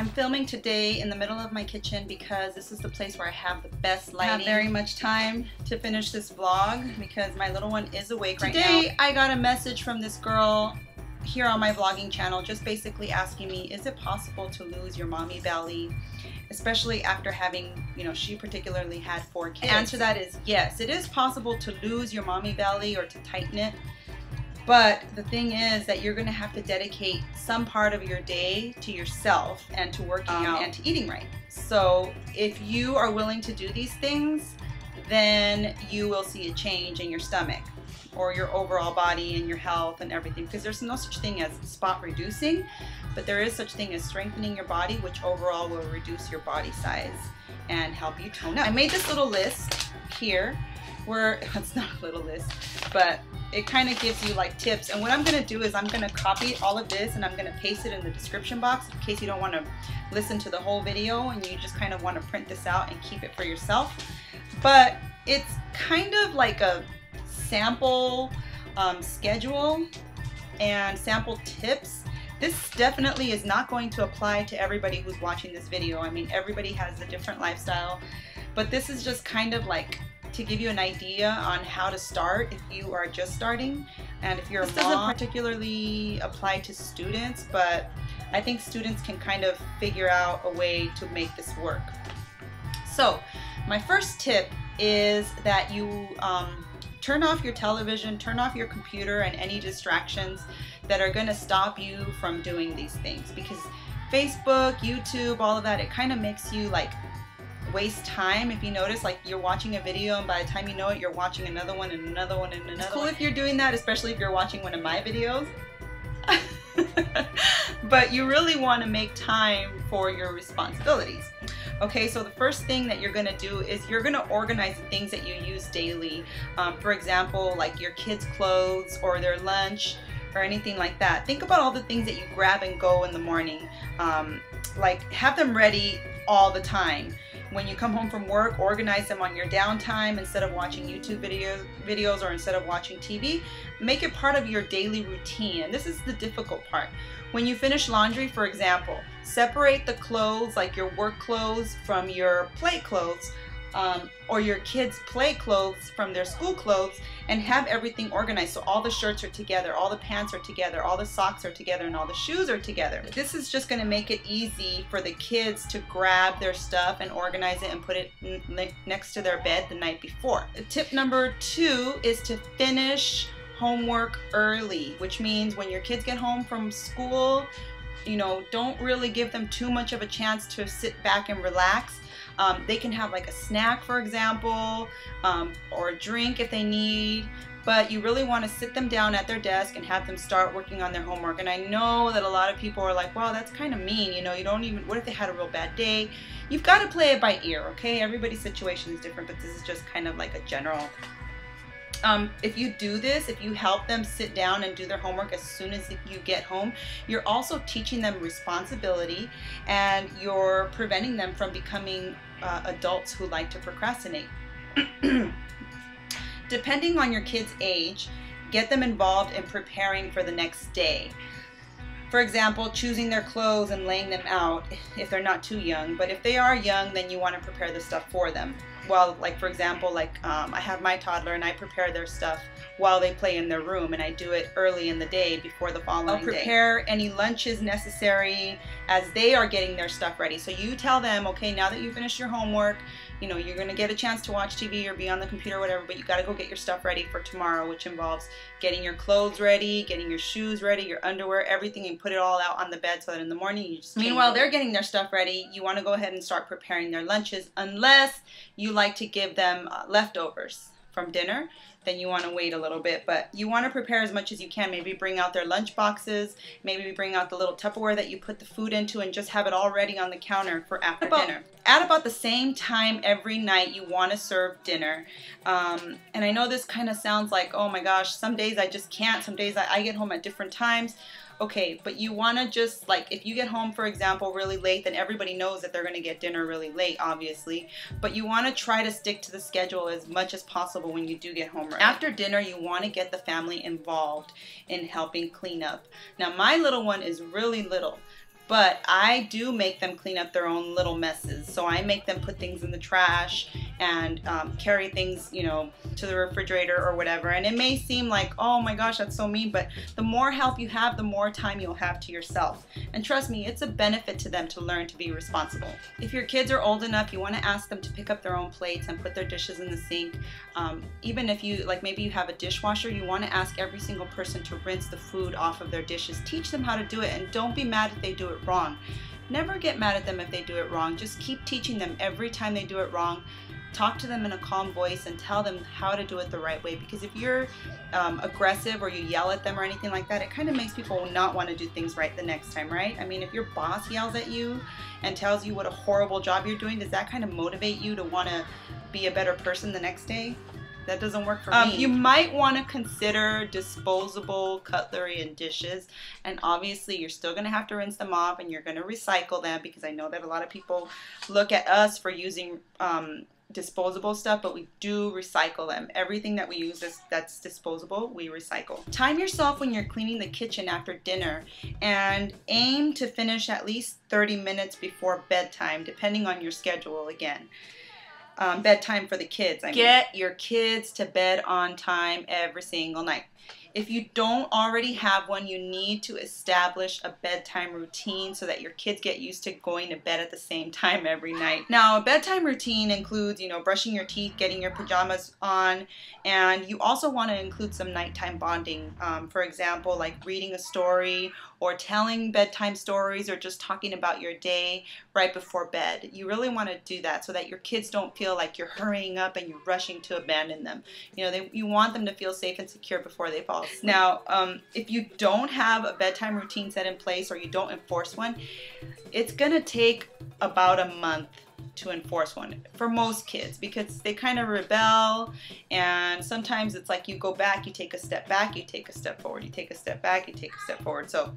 I'm filming today in the middle of my kitchen because this is the place where I have the best lighting. I have very much time to finish this vlog because my little one is awake right now. Today I got a message from this girl here on my vlogging channel just basically asking me, is it possible to lose your mommy belly? Especially after having, she particularly had 4 kids. The answer to that is yes, it is possible to lose your mommy belly or to tighten it. But the thing is that you're going to have to dedicate some part of your day to yourself and to working out and to eating right. So if you are willing to do these things, then you will see a change in your stomach or your overall body and your health and everything, because there's no such thing as spot reducing, but there is such thing as strengthening your body, which overall will reduce your body size and help you tone up. I made this little list here where it's not a little list, but it kind of gives you like tips. And what I'm going to do is I'm going to copy all of this and I'm going to paste it in the description box in case you don't want to listen to the whole video and you just kind of want to print this out and keep it for yourself. But it's kind of like a sample schedule and sample tips. This definitely is not going to apply to everybody who's watching this video. I mean, everybody has a different lifestyle, but this is just kind of like to give you an idea on how to start if you are just starting. And if you're a mom, this doesn't particularly apply to students, but I think students can kind of figure out a way to make this work. So my first tip is that you turn off your television, turn off your computer and any distractions that are going to stop you from doing these things, because Facebook, YouTube, all of that, it kind of makes you like waste time. If you notice, like you're watching a video and by the time you know it, you're watching another one and another one and another. It's cool if you're doing that, especially if you're watching one of my videos. But you really want to make time for your responsibilities. Okay, so the first thing that you're going to do is you're going to organize the things that you use daily. For example, like your kids' clothes or their lunch or anything like that. Think about all the things that you grab and go in the morning. Like have them ready all the time. When you come home from work, organize them on your downtime instead of watching YouTube videos or instead of watching TV. Make it part of your daily routine. And this is the difficult part. When you finish laundry, for example, separate the clothes, like your work clothes from your play clothes, or your kids' play clothes from their school clothes, and have everything organized so all the shirts are together, all the pants are together, all the socks are together, and all the shoes are together. This is just going to make it easy for the kids to grab their stuff and organize it and put it next to their bed the night before. Tip number 2 is to finish homework early, which means when your kids get home from school, don't really give them too much of a chance to sit back and relax. They can have like a snack, for example, or a drink if they need, but you really want to sit them down at their desk and have them start working on their homework. And I know that a lot of people are like, well, that's kind of mean, you don't even, what if they had a real bad day? You've got to play it by ear, okay? Everybody's situation is different, but this is just kind of like a general. If you do this, if you help them sit down and do their homework as soon as you get home, you're also teaching them responsibility and you're preventing them from becoming adults who like to procrastinate. Depending on your kid's age, get them involved in preparing for the next day. For example, choosing their clothes and laying them out if they're not too young. But if they are young, then you want to prepare the stuff for them. Well, like for example, I have my toddler and I prepare their stuff while they play in their room, and I do it early in the day before the following day. I'll prepare any lunches necessary as they are getting their stuff ready. So you tell them, okay, now that you finished your homework, you're going to get a chance to watch TV or be on the computer or whatever, but you got to go get your stuff ready for tomorrow, which involves getting your clothes ready, getting your shoes ready, your underwear, everything, and put it all out on the bed so that in the morning you just Meanwhile, they're getting their stuff ready, you want to go ahead and start preparing their lunches, unless you like to give them leftovers from dinner. Then you want to wait a little bit, but you want to prepare as much as you can. Maybe bring out their lunch boxes, maybe bring out the little Tupperware that you put the food into and just have it all ready on the counter for after dinner. At about the same time every night you want to serve dinner. And I know this kind of sounds like, oh my gosh, some days I just can't, some days I get home at different times. Okay, but you want to just, like, if you get home, for example, really late, then everybody knows that they're going to get dinner really late, obviously. But you want to try to stick to the schedule as much as possible when you do get home early. After dinner, you want to get the family involved in helping clean up. Now, my little one is really little, But I do make them clean up their own little messes. So I make them put things in the trash and carry things, you know, to the refrigerator or whatever. And it may seem like, oh my gosh, that's so mean, but the more help you have, the more time you'll have to yourself. And trust me, it's a benefit to them to learn to be responsible. If your kids are old enough, you want to ask them to pick up their own plates and put their dishes in the sink. Even if you, like maybe you have a dishwasher, you want to ask every single person to rinse the food off of their dishes. Teach them how to do it, and don't be mad if they do it wrong. Never get mad at them if they do it wrong. Just keep teaching them every time they do it wrong. Talk to them in a calm voice and tell them how to do it the right way. Because if you're aggressive or you yell at them or anything like that, it kind of makes people not want to do things right the next time, right? I mean, if your boss yells at you and tells you what a horrible job you're doing, does that kind of motivate you to want to be a better person the next day? That doesn't work for me. You might want to consider disposable cutlery and dishes, and obviously you're still going to have to rinse them off and you're going to recycle them, because I know that a lot of people look at us for using disposable stuff, but we do recycle them. Everything that we use that's disposable, we recycle. Time yourself when you're cleaning the kitchen after dinner, and aim to finish at least 30 minutes before bedtime, depending on your schedule again. Bedtime for the kids. Get your kids to bed on time every single night. If you don't already have one, you need to establish a bedtime routine so that your kids get used to going to bed at the same time every night. Now, a bedtime routine includes, you know, brushing your teeth, getting your pajamas on, and you also want to include some nighttime bonding. For example, like reading a story or telling bedtime stories or just talking about your day right before bed. You really want to do that so that your kids don't feel like you're hurrying up and you're rushing to abandon them. You know, you want them to feel safe and secure before they fall asleep. Now, if you don't have a bedtime routine set in place or you don't enforce one, it's going to take about a month to enforce one for most kids, because they kind of rebel, and sometimes it's like you go back, you take a step back, you take a step forward, you take a step back, you take a step forward. So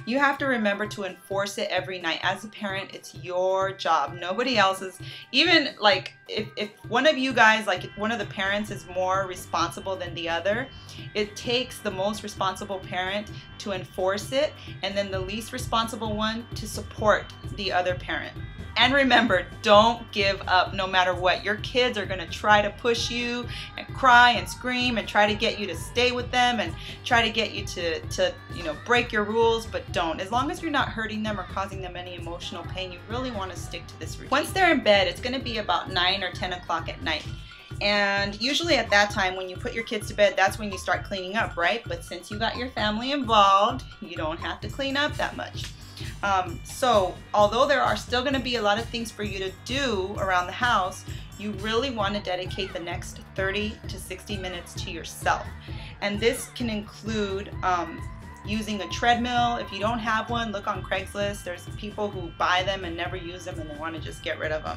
you have to remember to enforce it every night. As a parent, it's your job, nobody else's. Even like if one of you guys, like one of the parents is more responsible than the other, it takes the most responsible parent to enforce it, and then the least responsible one to support the other parent. And remember, don't give up no matter what. Your kids are going to try to push you and cry and scream and try to get you to stay with them and try to get you to you know, break your rules, but don't. As long as you're not hurting them or causing them any emotional pain, you really want to stick to this routine. Once they're in bed, it's going to be about 9 or 10 o'clock at night. And usually at that time, when you put your kids to bed, that's when you start cleaning up, right? But since you got your family involved, you don't have to clean up that much. So although there are still going to be a lot of things for you to do around the house, you really want to dedicate the next 30 to 60 minutes to yourself. And this can include using a treadmill. If you don't have one, look on Craigslist. There's people who buy them and never use them and they want to just get rid of them.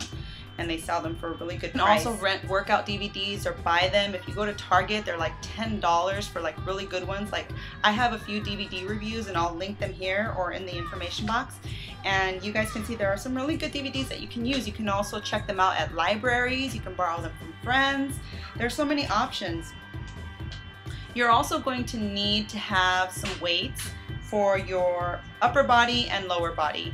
And they sell them for a really good price. You can also rent workout DVDs or buy them. If you go to Target, they're like $10 for like really good ones. Like I have a few DVD reviews and I'll link them here or in the information box. And you guys can see there are some really good DVDs that you can use. You can also check them out at libraries. You can borrow them from friends. There's so many options. You're also going to need to have some weights for your upper body and lower body.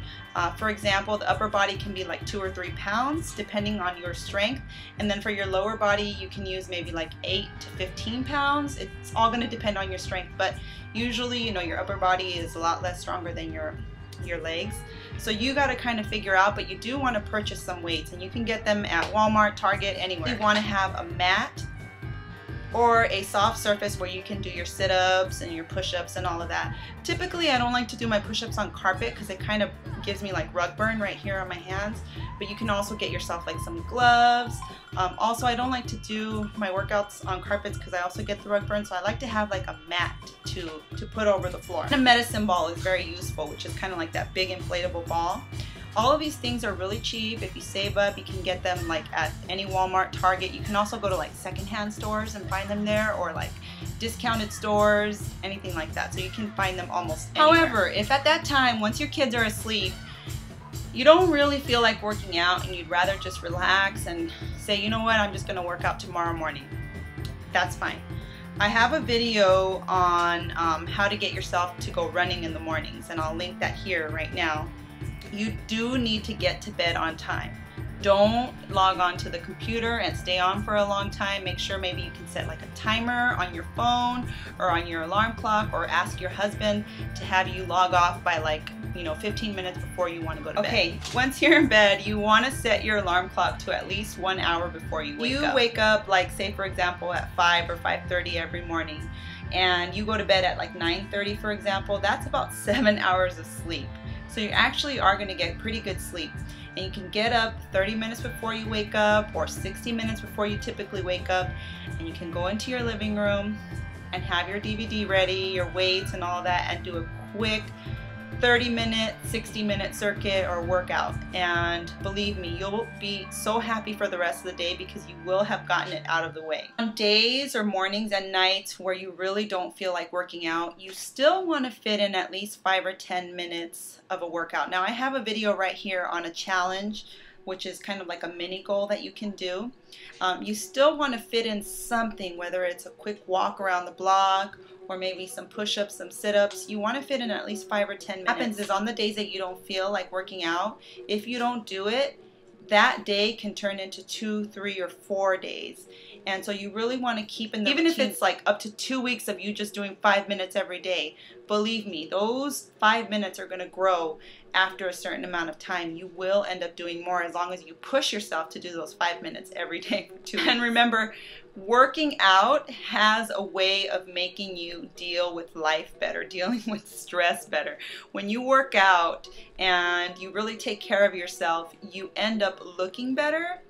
For example, the upper body can be like 2 or 3 pounds depending on your strength, and then for your lower body you can use maybe like 8 to 15 pounds. It's all going to depend on your strength, but usually, you know, your upper body is a lot less stronger than your legs. So you got to kind of figure out, but you do want to purchase some weights, and you can get them at Walmart, Target, anywhere. You want to have a mat or a soft surface where you can do your sit-ups and your push-ups and all of that. Typically, I don't like to do my push-ups on carpet because it kind of gives me like rug burn right here on my hands, but you can also get yourself like some gloves. Also, I don't like to do my workouts on carpets because I also get the rug burn, so I like to have like a mat to put over the floor. And a medicine ball is very useful, which is kind of like that big inflatable ball. All of these things are really cheap. If you save up, you can get them like at any Walmart, Target. You can also go to like secondhand stores and find them there, or like discounted stores, anything like that. So you can find them almost anywhere. However, if at that time, once your kids are asleep, you don't really feel like working out and you'd rather just relax and say, you know what, I'm just gonna work out tomorrow morning, that's fine. I have a video on how to get yourself to go running in the mornings, and I'll link that here right now. you do need to get to bed on time. Don't log on to the computer and stay on for a long time. Make sure maybe you can set like a timer on your phone or on your alarm clock, or ask your husband to have you log off by like, 15 minutes before you want to go to bed. Okay, once you're in bed, you want to set your alarm clock to at least 1 hour before you wake up. You wake up, like say for example at 5 or 5:30 every morning, and you go to bed at like 9:30 for example, that's about 7 hours of sleep. So you actually are going to get pretty good sleep. And you can get up 30 minutes before you wake up, or 60 minutes before you typically wake up, and you can go into your living room and have your DVD ready, your weights and all that, and do a quick 30-minute, 60-minute circuit or workout. And believe me, you'll be so happy for the rest of the day because you will have gotten it out of the way. On days or mornings and nights where you really don't feel like working out, you still want to fit in at least 5 or 10 minutes of a workout. Now I have a video right here on a challenge, which is kind of like a mini goal that you can do. You still want to fit in something, whether it's a quick walk around the block or maybe some push-ups, some sit-ups. You want to fit in at least 5 or 10 minutes. What happens is on the days that you don't feel like working out, if you don't do it, that day can turn into 2, 3, or 4 days. And so you really want to keep in the routine. Even if it's like up to 2 weeks of you just doing 5 minutes every day, believe me, those 5 minutes are going to grow after a certain amount of time. You will end up doing more as long as you push yourself to do those 5 minutes every day for 2 weeks. And remember, working out has a way of making you deal with life better, dealing with stress better. When you work out and you really take care of yourself, you end up looking better,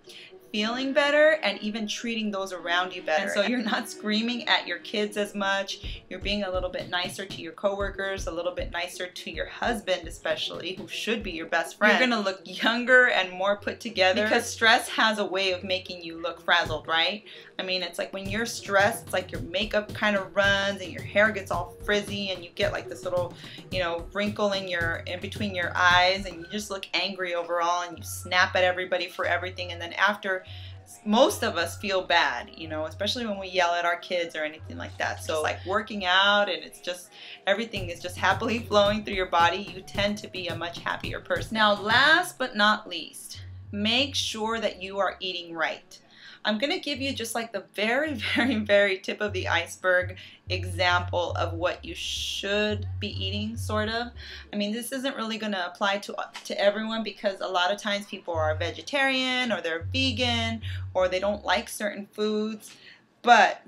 feeling better, and even treating those around you better. And so you're not screaming at your kids as much. You're being a little bit nicer to your coworkers, a little bit nicer to your husband especially, who should be your best friend. You're gonna look younger and more put together because stress has a way of making you look frazzled, right? I mean, it's like when you're stressed, it's like your makeup kind of runs and your hair gets all frizzy and you get like this little, wrinkle in between your eyes, and you just look angry overall, and you snap at everybody for everything. And then after, most of us feel bad, especially when we yell at our kids or anything like that. So like working out and it's just, everything is just happily flowing through your body, you tend to be a much happier person. Now, last but not least, make sure that you are eating right. I'm going to give you just like the very, very, very tip of the iceberg example of what you should be eating, sort of. I mean, this isn't really going to apply to everyone, because a lot of times people are vegetarian or they're vegan or they don't like certain foods. But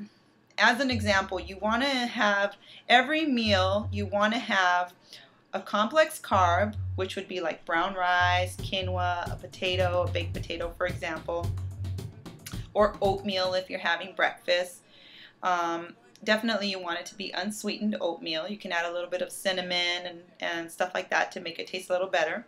as an example, you want to have every meal, you want to have a complex carb, which would be like brown rice, quinoa, a potato, a baked potato, for example, or oatmeal if you're having breakfast. Definitely you want it to be unsweetened oatmeal. You can add a little bit of cinnamon and stuff like that to make it taste a little better.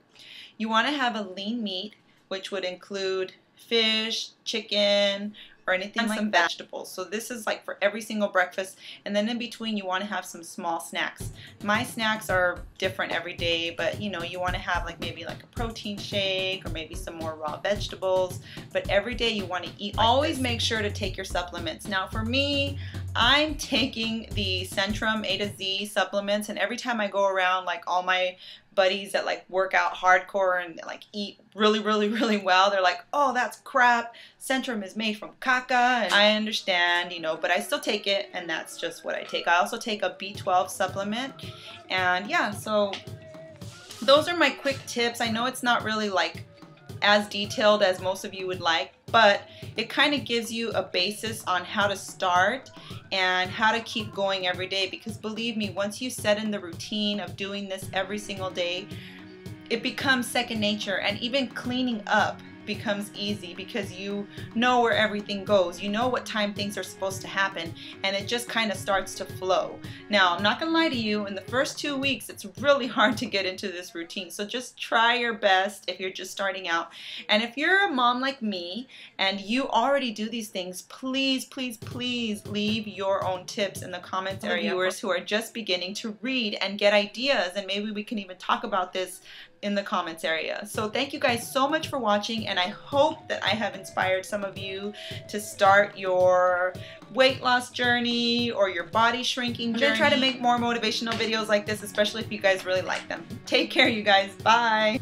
You want to have a lean meat, which would include fish, chicken, or anything like that. Some vegetables. So this is like for every single breakfast. And then in between you want to have some small snacks. My snacks are different every day, but you want to have like maybe like a protein shake or maybe some more raw vegetables. But every day you want to eat like Always this. Make sure to take your supplements. Now for me, I'm taking the Centrum A to Z supplements, and every time I go around, like all my buddies that like work out hardcore and like eat really, really, really well, they're like, oh, that's crap. Centrum is made from caca. And I understand, but I still take it, and that's just what I take. I also take a B12 supplement, and yeah, so those are my quick tips. I know it's not really like as detailed as most of you would like, but it kind of gives you a basis on how to start and how to keep going every day. Because believe me, once you set in the routine of doing this every single day, it becomes second nature. And even cleaning up becomes easy because you know where everything goes. You know what time things are supposed to happen, and it just kind of starts to flow. Now, I'm not gonna lie to you, in the first 2 weeks it's really hard to get into this routine, so just try your best if you're just starting out. And if you're a mom like me and you already do these things, please, please, please leave your own tips in the comments area. Viewers who are just beginning to read and get ideas, and maybe we can even talk about this in the comments area. So thank you guys so much for watching, and I hope that I have inspired some of you to start your weight loss journey or your body shrinking journey. I'm gonna try to make more motivational videos like this, especially if you guys really like them. Take care, you guys. Bye.